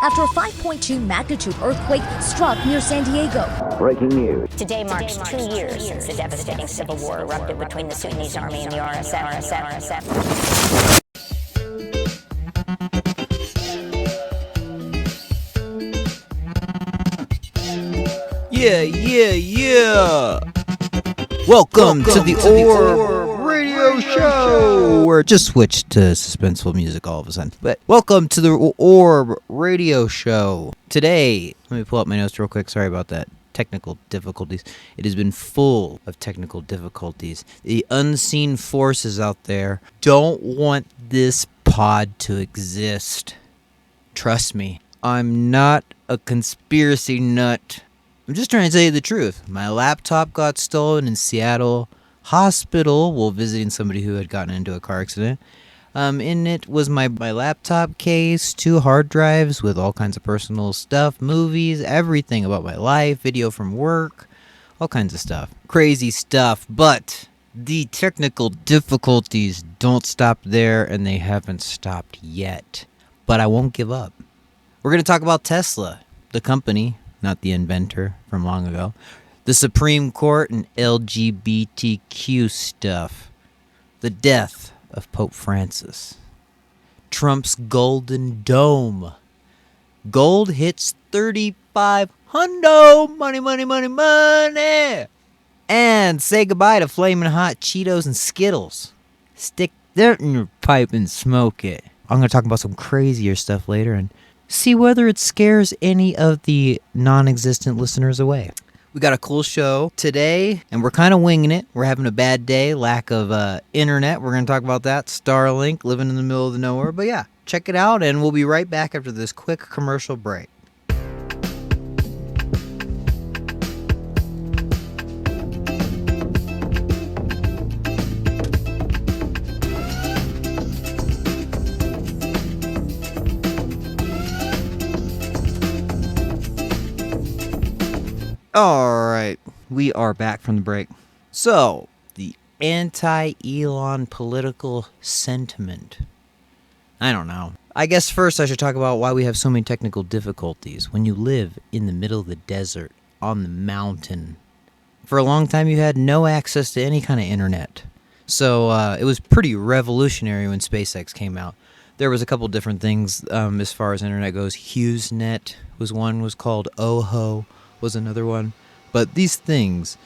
after a 5.2 magnitude earthquake struck near San Diego. Breaking news. Today marks 2 years since the devastating civil war erupted between the Sudanese army and the RSF. Yeah. Welcome to the Orb Radio Show. Or just switched to suspenseful music all of a sudden. But welcome to the Orb Radio Show. Today, let me pull up my notes real quick. Sorry about that. Technical difficulties. It has been full of technical difficulties. The unseen forces out there don't want this pod to exist. Trust me, I'm not a conspiracy nut. I'm just trying to tell you the truth. My laptop got stolen in Seattle hospital while visiting somebody who had gotten into a car accident. In it was my laptop case, 2 hard drives with all kinds of personal stuff, movies, everything about my life, video from work, all kinds of stuff. Crazy stuff, but the technical difficulties don't stop there, and they haven't stopped yet. But I won't give up. We're going to talk about Tesla, the company, not the inventor from long ago, the Supreme Court, and LGBTQ stuff, the death of Pope Francis, Trump's Golden Dome, gold hits 3,500, money, and say goodbye to flaming hot Cheetos and Skittles. Stick that in your pipe and smoke it. I'm going to talk about some crazier stuff later and see whether it scares any of the non-existent listeners away. We got a cool show today, and we're kind of winging it. We're having a bad day, lack of internet. We're going to talk about that. Starlink, living in the middle of the nowhere. But yeah, check it out, and we'll be right back after this quick commercial break. Alright, we are back from the break. So, the anti-Elon political sentiment. I don't know. I guess first I should talk about why we have so many technical difficulties when you live in the middle of the desert, on the mountain. For a long time you had no access to any kind of internet. So, it was pretty revolutionary when SpaceX came out. There was a couple different things as far as internet goes. HughesNet was one, was called Oho was another one, but these things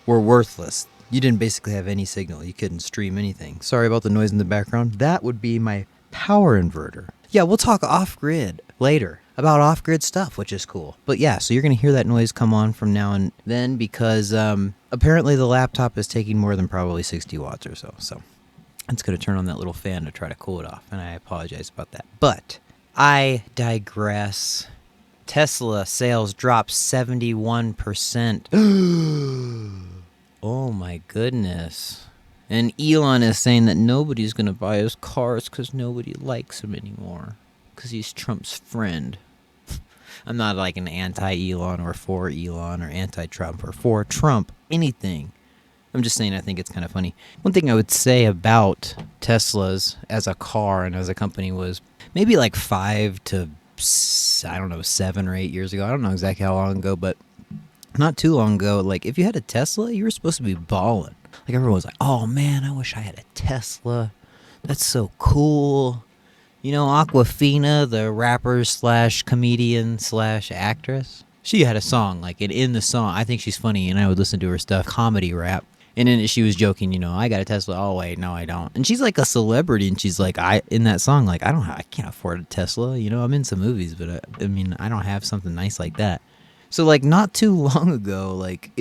were worthless. You didn't basically have any signal. You couldn't stream anything. Sorry about the noise in the background. That would be my power inverter. Yeah, we'll talk off-grid later about off-grid stuff, which is cool. But yeah, so you're going to hear that noise come on from now and then because apparently the laptop is taking more than probably 60 watts or so. So it's going to turn on that little fan to try to cool it off, and I apologize about that. But I digress. Tesla sales dropped 71%. Oh my goodness. And Elon is saying that nobody's going to buy his cars because nobody likes him anymore. Because he's Trump's friend. I'm not like an anti-Elon or for Elon or anti-Trump or for Trump. Anything. I'm just saying I think it's kind of funny. One thing I would say about Teslas as a car and as a company was maybe like 5 to 7 or 8 years ago. I don't know exactly how long ago, but not too long ago, like if you had a Tesla, you were supposed to be balling. Like everyone was like, oh man, I wish I had a Tesla. That's so cool. You know, Aquafina, the rapper / comedian / actress, she had a song, like in the song, I think she's funny and I would listen to her stuff, comedy rap. And then she was joking, you know, I got a Tesla. Oh, wait, no, I don't. And she's like a celebrity, and she's like, in that song, like, I can't afford a Tesla. You know, I'm in some movies, but I mean, I don't have something nice like that. So, like, not too long ago, like,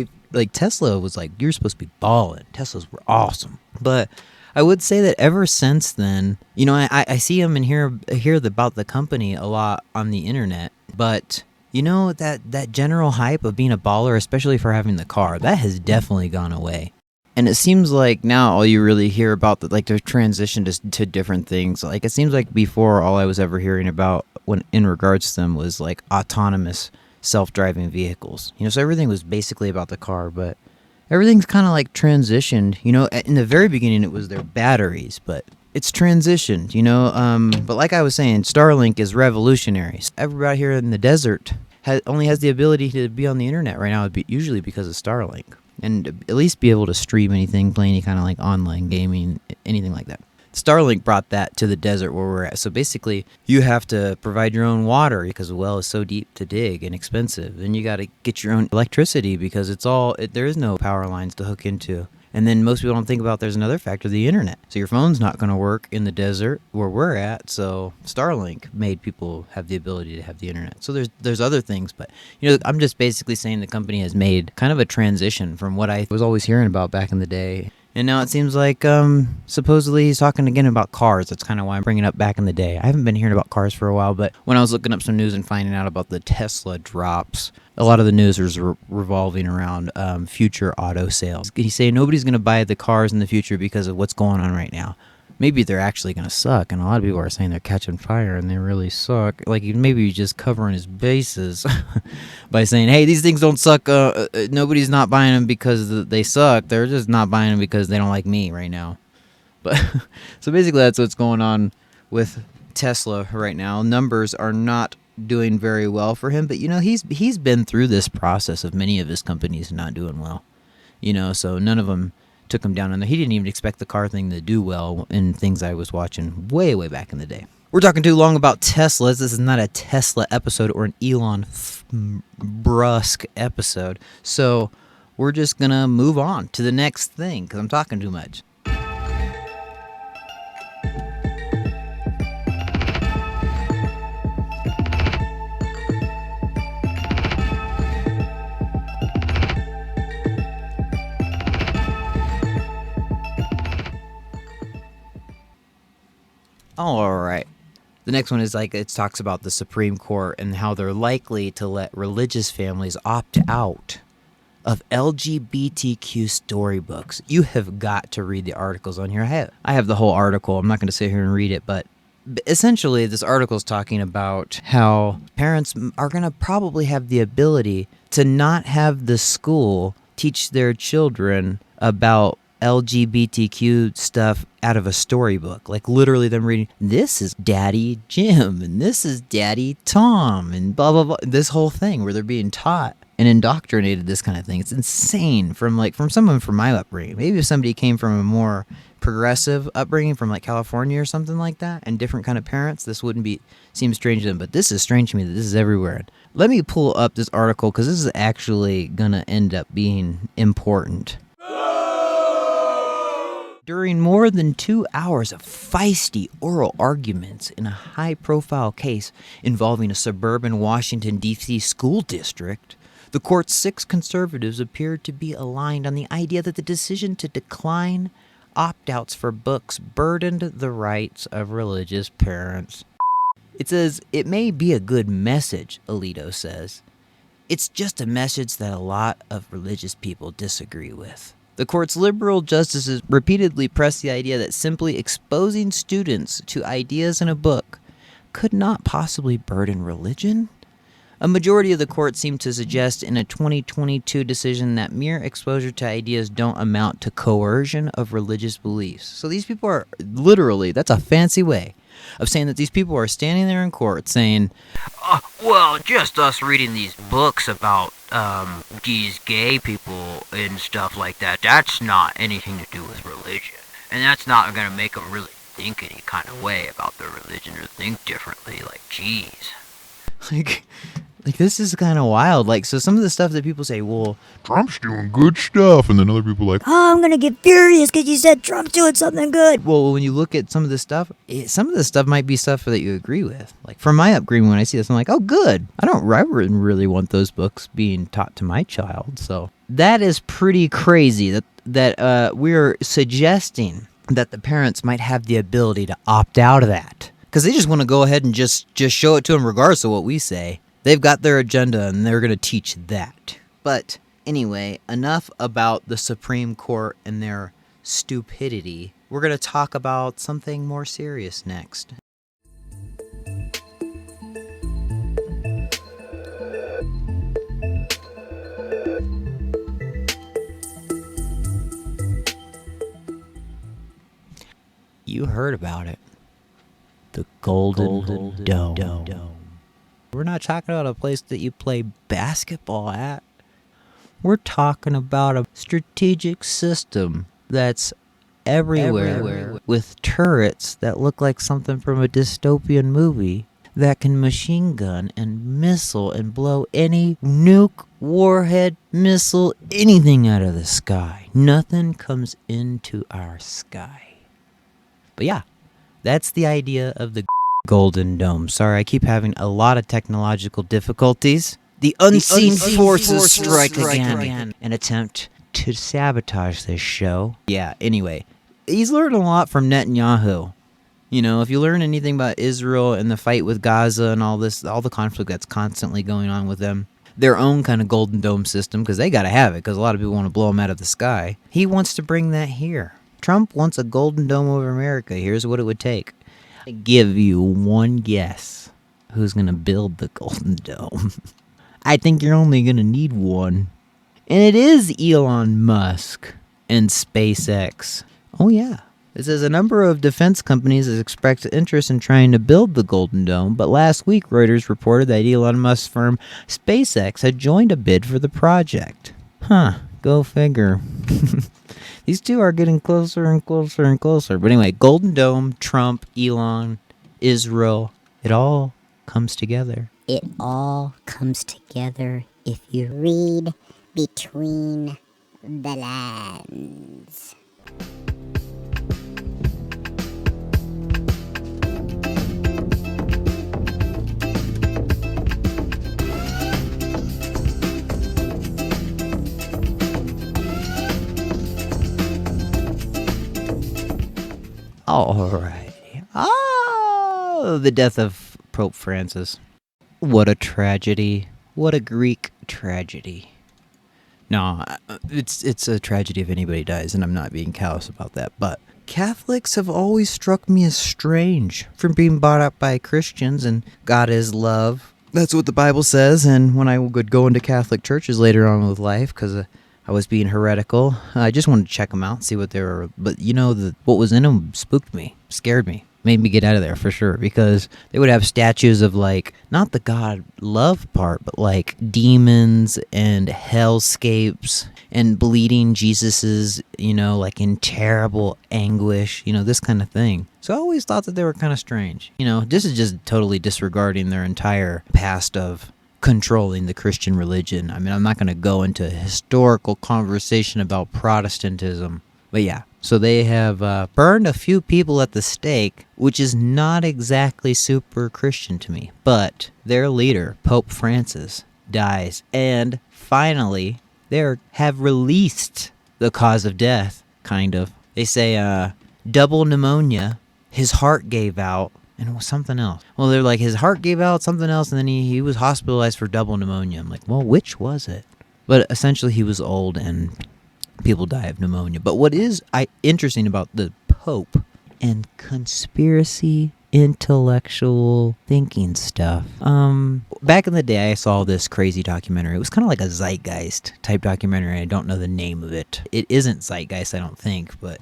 Tesla was like, you're supposed to be balling. Teslas were awesome. But I would say that ever since then, you know, I see them and hear about the company a lot on the internet, but you know, that general hype of being a baller, especially for having the car, that has definitely gone away. And it seems like now all you really hear about, the transition to different things. Like, it seems like before all I was ever hearing about when in regards to them was, like, autonomous self-driving vehicles. You know, so everything was basically about the car, but everything's kind of, like, transitioned. You know, in the very beginning it was their batteries, but it's transitioned, but like I was saying, Starlink is revolutionary. Everybody here in the desert only has the ability to be on the internet right now, usually because of Starlink, and at least be able to stream anything, play any kind of like online gaming, anything like that. Starlink brought that to the desert where we're at. So basically, you have to provide your own water because the well is so deep to dig and expensive. Then you got to get your own electricity because there is no power lines to hook into. And then most people don't think about there's another factor, the internet. So your phone's not going to work in the desert where we're at. So Starlink made people have the ability to have the internet. So there's other things, but I'm just basically saying the company has made kind of a transition from what I was always hearing about back in the day. And now it seems like supposedly he's talking again about cars. That's kind of why I'm bringing it up back in the day. I haven't been hearing about cars for a while, but when I was looking up some news and finding out about the Tesla drops, a lot of the news was revolving around future auto sales. He's saying nobody's going to buy the cars in the future because of what's going on right now. Maybe they're actually going to suck, and a lot of people are saying they're catching fire and they really suck. Like maybe he's just covering his bases by saying, hey, these things don't suck. Nobody's not buying them because they suck. They're just not buying them because they don't like me right now. But so basically that's what's going on with Tesla right now. Numbers are not doing very well for him, but he's been through this process of many of his companies not doing well. So none of them took him down, and he didn't even expect the car thing to do well in things I was watching way back in the day. We're talking too long about Teslas. This is not a Tesla episode or an Elon brusque episode. So we're just going to move on to the next thing because I'm talking too much. All right. The next one is it talks about the Supreme Court and how they're likely to let religious families opt out of LGBTQ storybooks. You have got to read the articles on here. I have the whole article. I'm not going to sit here and read it, but essentially this article is talking about how parents are going to probably have the ability to not have the school teach their children about LGBTQ stuff out of a storybook. Like literally them reading, this is Daddy Jim and this is Daddy Tom and blah, blah, blah. This whole thing where they're being taught and indoctrinated this kind of thing. It's insane from someone from my upbringing. Maybe if somebody came from a more progressive upbringing from California or something like that and different kind of parents, this wouldn't seem strange to them. But this is strange to me that this is everywhere. Let me pull up this article because this is actually going to end up being important. During more than 2 hours of feisty oral arguments in a high-profile case involving a suburban Washington, D.C. school district, the court's 6 conservatives appeared to be aligned on the idea that the decision to decline opt-outs for books burdened the rights of religious parents. It says, it may be a good message, Alito says. It's just a message that a lot of religious people disagree with. The court's liberal justices repeatedly pressed the idea that simply exposing students to ideas in a book could not possibly burden religion. A majority of the court seemed to suggest in a 2022 decision that mere exposure to ideas don't amount to coercion of religious beliefs. So these people are literally, that's a fancy way of saying that these people are standing there in court saying, well, just us reading these books about these gay people and stuff like that, that's not anything to do with religion. And that's not going to make them really think any kind of way about their religion or think differently. Geez. This is kind of wild. So some of the stuff that people say, well, Trump's doing good stuff, and then other people oh, I'm gonna get furious because you said Trump's doing something good. Well, when you look at some of this stuff, some of this stuff might be stuff that you agree with. From my upbringing, when I see this, I'm like, oh, good. I wouldn't really want those books being taught to my child. So that is pretty crazy that we're suggesting that the parents might have the ability to opt out of that because they just want to go ahead and just show it to them regardless of what we say. They've got their agenda, and they're going to teach that. But anyway, enough about the Supreme Court and their stupidity. We're going to talk about something more serious next. You heard about it. The Golden Dome. We're not talking about a place that you play basketball at. We're talking about a strategic system that's everywhere with turrets that look like something from a dystopian movie that can machine gun and missile and blow any nuke, warhead, missile, anything out of the sky. Nothing comes into our sky. But yeah, that's the idea of the Golden Dome. Sorry, I keep having a lot of technological difficulties. The unseen forces strike again. An attempt to sabotage this show. Yeah, anyway, he's learned a lot from Netanyahu. You know, if you learn anything about Israel and the fight with Gaza and all this, all the conflict that's constantly going on with them, their own kind of Golden Dome system, because they got to have it, because a lot of people want to blow them out of the sky. He wants to bring that here. Trump wants a Golden Dome over America. Here's what it would take. I give you one guess who's going to build the Golden Dome. I think you're only going to need one. And it is Elon Musk and SpaceX. Oh, yeah. It says a number of defense companies has expressed interest in trying to build the Golden Dome, but last week Reuters reported that Elon Musk's firm SpaceX had joined a bid for the project. Huh, go figure. These two are getting closer and closer and closer. But anyway, Golden Dome, Trump, Elon, Israel, it all comes together. It all comes together if you read between the lines. Alrighty. Oh, the death of Pope Francis. What a tragedy. What a Greek tragedy. No, it's a tragedy if anybody dies, and I'm not being callous about that, but Catholics have always struck me as strange from being brought up by Christians, and God is love. That's what the Bible says, and when I would go into Catholic churches later on with life, because I was being heretical, I just wanted to check them out, see what they were, but you know, what was in them spooked me, scared me. Made me get out of there for sure, because they would have statues of, like, not the God love part, but like demons and hellscapes and bleeding Jesuses, you know, like in terrible anguish, you know, this kind of thing. So I always thought that they were kind of strange. You know, this is just totally disregarding their entire past of controlling the Christian religion. I mean, I'm not going to go into a historical conversation about Protestantism, but yeah. So they have burned a few people at the stake, which is not exactly super Christian to me. But their leader, Pope Francis, dies. And finally, they have released the cause of death, kind of. They say double pneumonia, his heart gave out, and it was something else. Well, they're like, his heart gave out, something else, and then he was hospitalized for double pneumonia. I'm like, well, which was it? But essentially, he was old and people die of pneumonia. But what is interesting about the Pope and conspiracy intellectual thinking stuff, back in the day I saw this crazy documentary. It was kind of like a Zeitgeist type documentary. I don't know the name of it. It isn't Zeitgeist, I don't think, but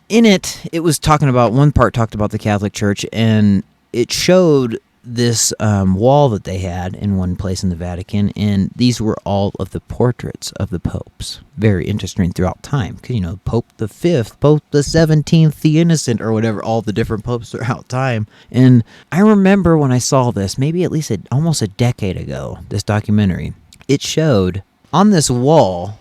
in it was talking about, one part talked about the Catholic Church, and it showed this wall that they had in one place in the Vatican, and these were all of the portraits of the popes. Very interesting throughout time, because, you know, Pope the 5th, Pope the 17th, the Innocent, or whatever, all the different popes throughout time. And I remember when I saw this, maybe at least almost a decade ago, this documentary, it showed on this wall,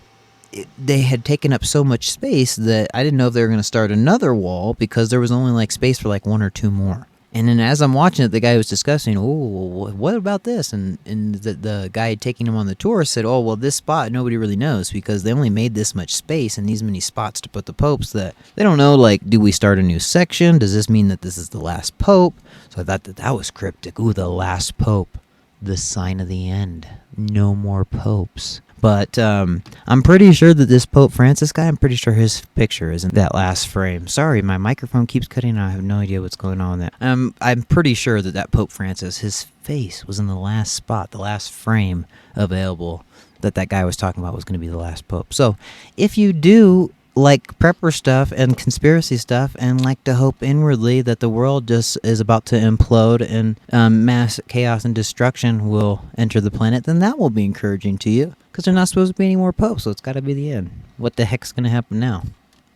they had taken up so much space that I didn't know if they were going to start another wall, because there was only like space for like one or two more. And then as I'm watching it, the guy was discussing, oh, what about this? And the guy taking him on the tour said, oh, well, this spot, nobody really knows, because they only made this much space and these many spots to put the popes that they don't know, like, do we start a new section? Does this mean that this is the last pope? So I thought that was cryptic. Ooh, the last pope. The sign of the end. No more popes. But I'm pretty sure that this Pope Francis guy, I'm pretty sure his picture is in that last frame. Sorry, my microphone keeps cutting out. I have no idea what's going on with that. I'm pretty sure that Pope Francis, his face was in the last spot, the last frame available that guy was talking about was going to be the last pope. So if you do like prepper stuff and conspiracy stuff and like to hope inwardly that the world just is about to implode and mass chaos and destruction will enter the planet, then that will be encouraging to you because there's not supposed to be any more popes, so it's got to be the end. What the heck's going to happen now?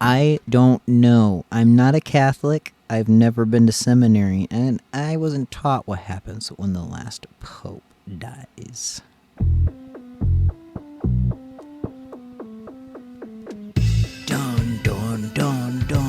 I don't know. I'm not a Catholic. I've never been to seminary, and I wasn't taught what happens when the last pope dies. Dun, dun, dun, dun.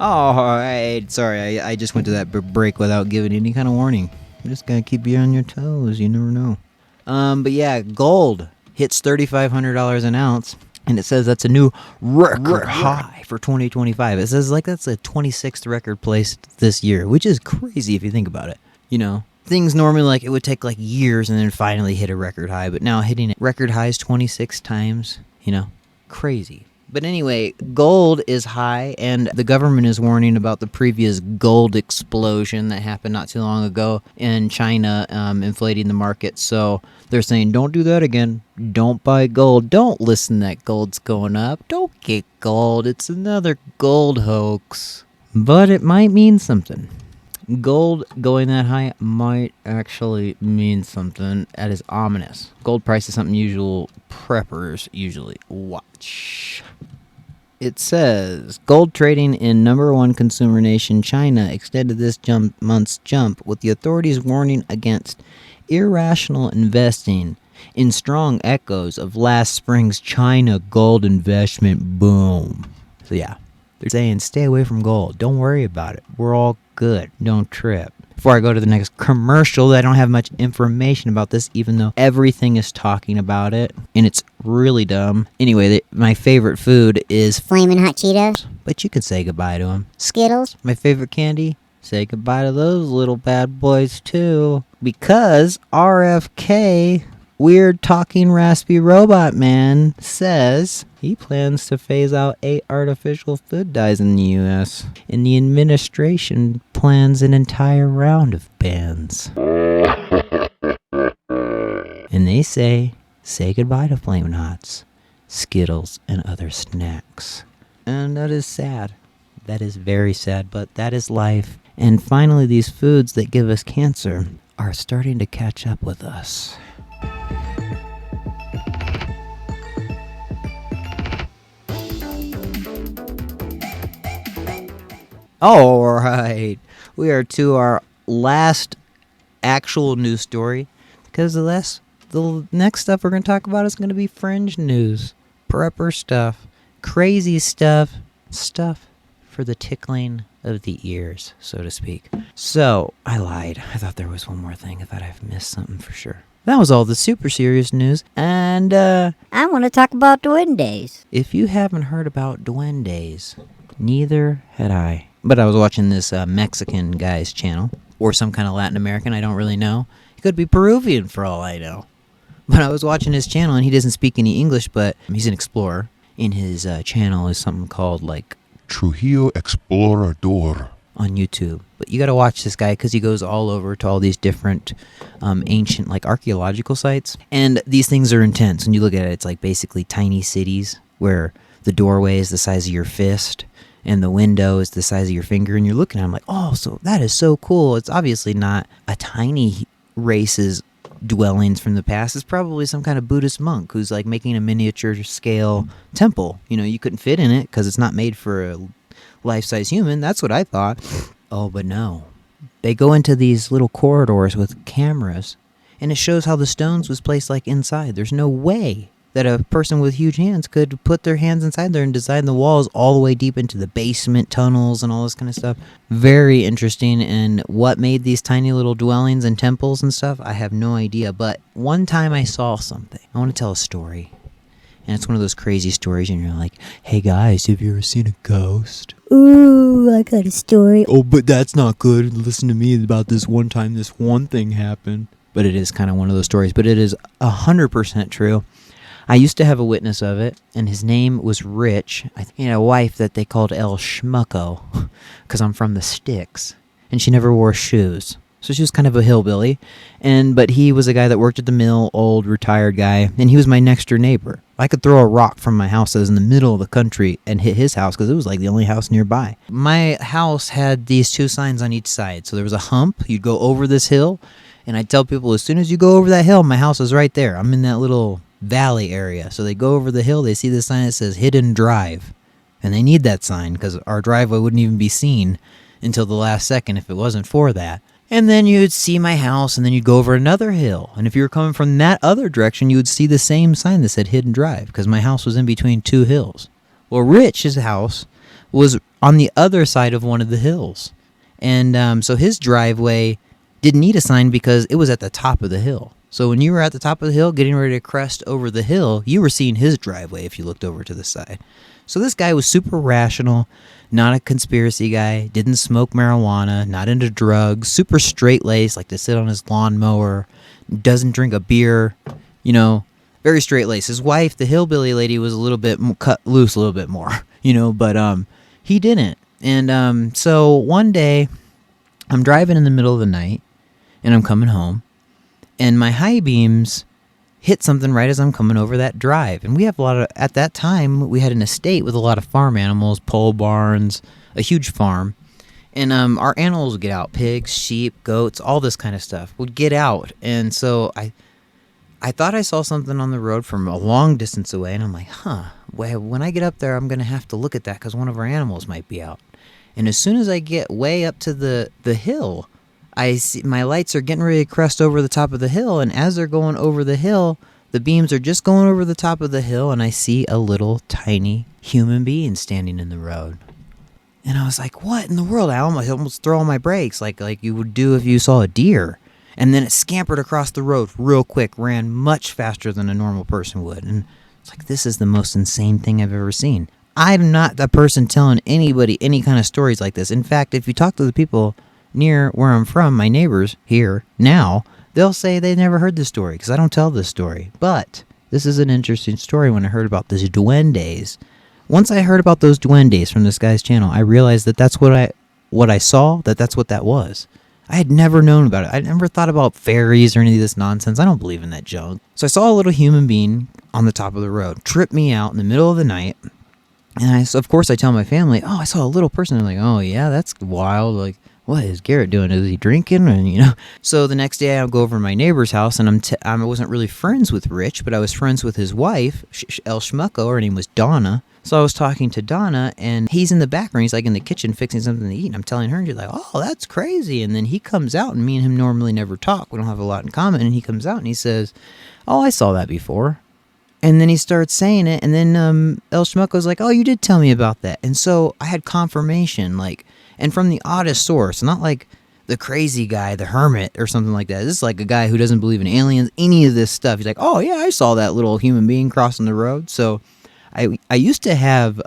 All right. Sorry, I just went to that break without giving any kind of warning. I'm just gonna keep you on your toes. You never know. But yeah, gold hits $3,500 an ounce, and it says that's a new record high for 2025. It says like that's a 26th record placed this year, which is crazy if you think about it. You know, things normally like it would take like years and then finally hit a record high, but now hitting record highs 26 times, you know, crazy. But anyway, gold is high, and the government is warning about the previous gold explosion that happened not too long ago in China, inflating the market. So they're saying, don't do that again. Don't buy gold. Don't listen that gold's going up. Don't get gold. It's another gold hoax. But it might mean something. Gold going that high might actually mean something. That is ominous. Gold price is something usual preppers usually watch. It says, gold trading in number one consumer nation China extended this month's jump, with the authorities warning against irrational investing in strong echoes of last spring's China gold investment boom. So yeah, they're saying stay away from gold. Don't worry about it. We're all good. Don't trip. Before I go to the next commercial, I don't have much information about this, even though everything is talking about it, and it's really dumb. Anyway, my favorite food is Flamin' Hot Cheetos. But you can say goodbye to them. Skittles. My favorite candy? Say goodbye to those little bad boys, too. Because RFK, weird talking raspy robot man, says he plans to phase out 8 artificial food dyes in the U.S. And the administration plans an entire round of bans. And they say goodbye to Flamin' Hots, Skittles, and other snacks. And that is sad. That is very sad, but that is life. And finally, these foods that give us cancer are starting to catch up with us. All right, we are to our last actual news story, because the next stuff we're going to talk about is going to be fringe news, prepper stuff, crazy stuff for the tickling of the ears, so to speak. So, I lied. I thought there was one more thing. I thought I've missed something for sure. That was all the super serious news, and I want to talk about duendes. if you haven't heard about duendes, neither had I. But I was watching this Mexican guy's channel, or some kind of Latin American, I don't really know. He could be Peruvian for all I know. But I was watching his channel, and he doesn't speak any English, but he's an explorer. In his channel is something called, like, Trujillo Explorador. on YouTube. But you gotta watch this guy, because he goes all over to all these different ancient, like, archaeological sites. And these things are intense. When you look at it, it's like basically tiny cities where the doorway is the size of your fist and the window is the size of your finger, and you're looking at them like, oh, so that is so cool. It's obviously not a tiny race's dwellings from the past. It's probably some kind of Buddhist monk who's like making a miniature scale temple. You know, you couldn't fit in it because it's not made for a life-size human. That's what I thought. Oh, but no. They go into these little corridors with cameras, and it shows how the stones was placed like inside. There's no way that a person with huge hands could put their hands inside there and design the walls all the way deep into the basement tunnels and all this kind of stuff. Very interesting. And what made these tiny little dwellings and temples and stuff, I have no idea. But one time I saw something. I want to tell a story. And it's one of those crazy stories, and you're like, hey guys, have you ever seen a ghost? Ooh, I got a story. Oh, but that's not good. Listen to me about this one time this one thing happened. But it is kind of one of those stories. But it is 100% true. I used to have a witness of it, and his name was Rich. He had a wife that they called El Schmucko, because I'm from the sticks. and she never wore shoes. So she was kind of a hillbilly, but he was a guy that worked at the mill, old, retired guy, and he was my next door neighbor. I could throw a rock from my house that was in the middle of the country and hit his house because it was like the only house nearby. My house had these 2 signs on each side. So there was a hump. You'd go over this hill, and I'd tell people, as soon as you go over that hill, my house is right there. I'm in that little valley area. So they go over the hill, they see the sign that says Hidden Drive. And they need that sign because our driveway wouldn't even be seen until the last second if it wasn't for that. And then you'd see my house, and then you'd go over another hill. And if you were coming from that other direction, you would see the same sign that said Hidden Drive, because my house was in between 2 hills. Well, Rich's house was on the other side of one of the hills. And so his driveway didn't need a sign because it was at the top of the hill. So when you were at the top of the hill, getting ready to crest over the hill, you were seeing his driveway if you looked over to the side. So this guy was super rational, not a conspiracy guy, didn't smoke marijuana, not into drugs, super straight-laced, like to sit on his lawnmower, doesn't drink a beer, very straight-laced. His wife, the hillbilly lady, was a little bit cut loose a little bit more, but he didn't. And so one day, I'm driving in the middle of the night, and I'm coming home, and my high beams hit something right as I'm coming over that drive. And we have at that time, we had an estate with a lot of farm animals, pole barns, a huge farm. And our animals would get out, pigs, sheep, goats, all this kind of stuff would get out. And so I thought I saw something on the road from a long distance away. And I'm like, well, when I get up there, I'm going to have to look at that because one of our animals might be out. And as soon as I get way up to the hill, I see my lights are getting ready to crest over the top of the hill, and as they're going over the hill, the beams are just going over the top of the hill, and I see a little tiny human being standing in the road. And I was like, what in the world? I almost throw on my brakes like you would do if you saw a deer. And then it scampered across the road real quick, ran much faster than a normal person would. And it's like, this is the most insane thing I've ever seen. I'm not the person telling anybody any kind of stories like this. In fact, if you talk to the people near where I'm from, my neighbors here now, they'll say they never heard this story because I don't tell this story. But this is an interesting story when I heard about these duendes. Once I heard about those duendes from this guy's channel, I realized that that's what I saw, that's what that was. I had never known about it. I never thought about fairies or any of this nonsense. I don't believe in that junk. So I saw a little human being on the top of the road, trip me out in the middle of the night. And of course I tell my family, I saw a little person. I'm like, oh yeah, that's wild. Like, what is Garrett doing? Is he drinking? And So the next day I'll go over to my neighbor's house, and I wasn't really friends with Rich, but I was friends with his wife, El Schmucko. Her name was Donna. So I was talking to Donna, and he's in the background. He's like in the kitchen fixing something to eat. And I'm telling her, and she's like, oh, that's crazy. And then he comes out, and me and him normally never talk. We don't have a lot in common. And he comes out and he says, oh, I saw that before. And then he starts saying it, and then El Schmucko's like, oh, you did tell me about that. And so I had confirmation, and from the oddest source, not like the crazy guy, the hermit or something like that. This is like a guy who doesn't believe in aliens, any of this stuff. He's like, oh, yeah, I saw that little human being crossing the road. So I used to have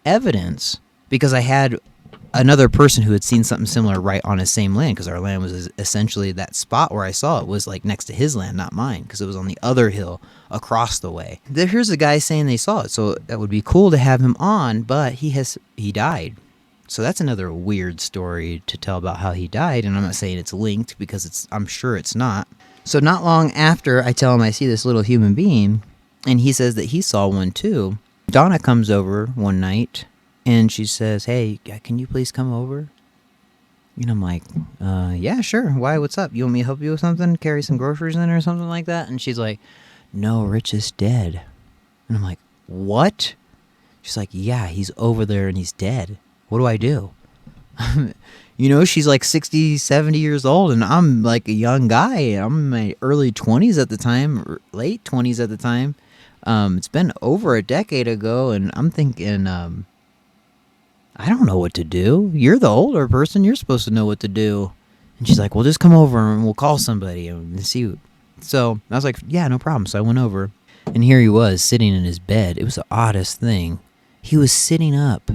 evidence because I had another person who had seen something similar right on his same land, because our land was essentially that spot where I saw it was like next to his land, not mine, because it was on the other hill across the way. Here's a guy saying they saw it, so that would be cool to have him on, but he died. So that's another weird story to tell about how he died, and I'm not saying it's linked because I'm sure it's not. So not long after I tell him I see this little human being, and he says that he saw one too, Donna comes over one night, and she says, hey, can you please come over? And I'm like, yeah, sure. Why? What's up? You want me to help you with something? Carry some groceries in or something like that? And she's like, no, Rich is dead. And I'm like, what? She's like, yeah, he's over there and he's dead. What do I do? She's like 60, 70 years old, and I'm like a young guy. I'm in my early 20s at the time, or late 20s at the time. It's been over a decade ago, and I'm thinking, I don't know what to do. You're the older person. You're supposed to know what to do. And she's like, well, just come over and we'll call somebody and see. So I was like, yeah, no problem. So I went over, and here he was sitting in his bed. It was the oddest thing. He was sitting up,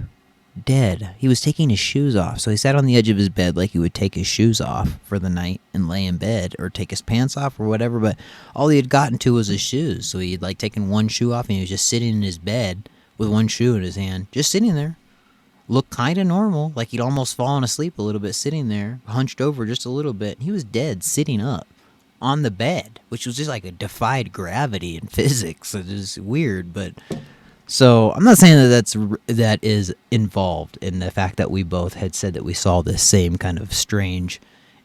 dead. He was taking his shoes off. So he sat on the edge of his bed like he would take his shoes off for the night and lay in bed, or take his pants off or whatever. But all he had gotten to was his shoes. So he had taken one shoe off, and he was just sitting in his bed with one shoe in his hand, just sitting there, looked kind of normal, like he'd almost fallen asleep a little bit sitting there, hunched over just a little bit. He was dead, sitting up on the bed, which was just like a defied gravity in physics. It was weird, but so I'm not saying that is involved in the fact that we both had said that we saw this same kind of strange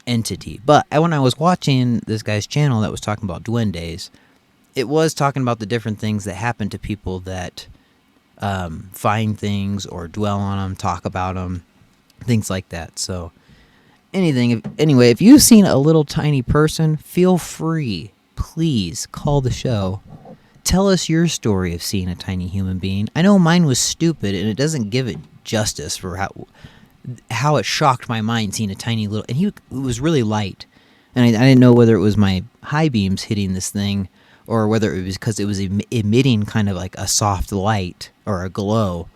entity. But when I was watching this guy's channel that was talking about duendes, it was talking about the different things that happen to people that find things or dwell on them, talk about them, things like that. So anyway, if you've seen a little tiny person, feel free, please call the show. Tell us your story of seeing a tiny human being. I know mine was stupid, and it doesn't give it justice for how it shocked my mind seeing a tiny little... And he was really light. And I didn't know whether it was my high beams hitting this thing or whether it was because it was emitting kind of like a soft light or a glow.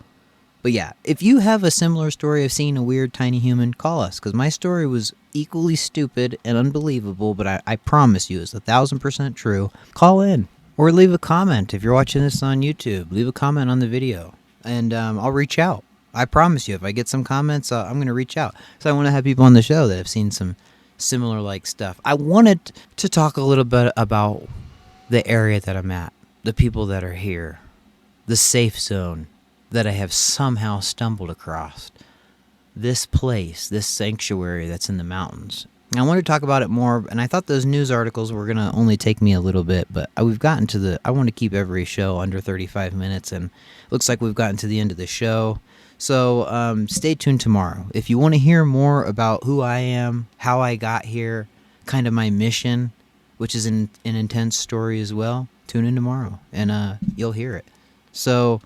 But yeah, if you have a similar story of seeing a weird tiny human, call us. Because my story was equally stupid and unbelievable, but I promise you it's 1,000% true. Call in. Or leave a comment if you're watching this on YouTube. Leave a comment on the video, and I'll reach out. I promise you, if I get some comments, I'm going to reach out. So I want to have people on the show that have seen some similar like stuff. I wanted to talk a little bit about the area that I'm at, the people that are here, the safe zone that I have somehow stumbled across. This place, this sanctuary that's in the mountains. I wanted to talk about it more, and I thought those news articles were going to only take me a little bit, but we've gotten to I want to keep every show under 35 minutes, and it looks like we've gotten to the end of the show. So stay tuned tomorrow. If you want to hear more about who I am, how I got here, kind of my mission, which is an intense story as well, tune in tomorrow, and you'll hear it. So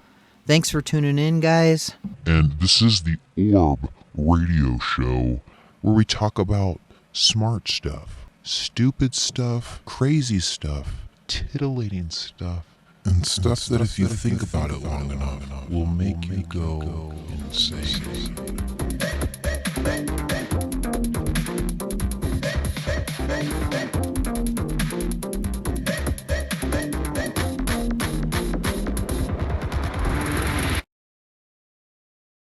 thanks for tuning in, guys. And this is the Orb Radio Show, where we talk about smart stuff, stupid stuff, crazy stuff, titillating stuff, and stuff that if you think about it long enough will make you go insane.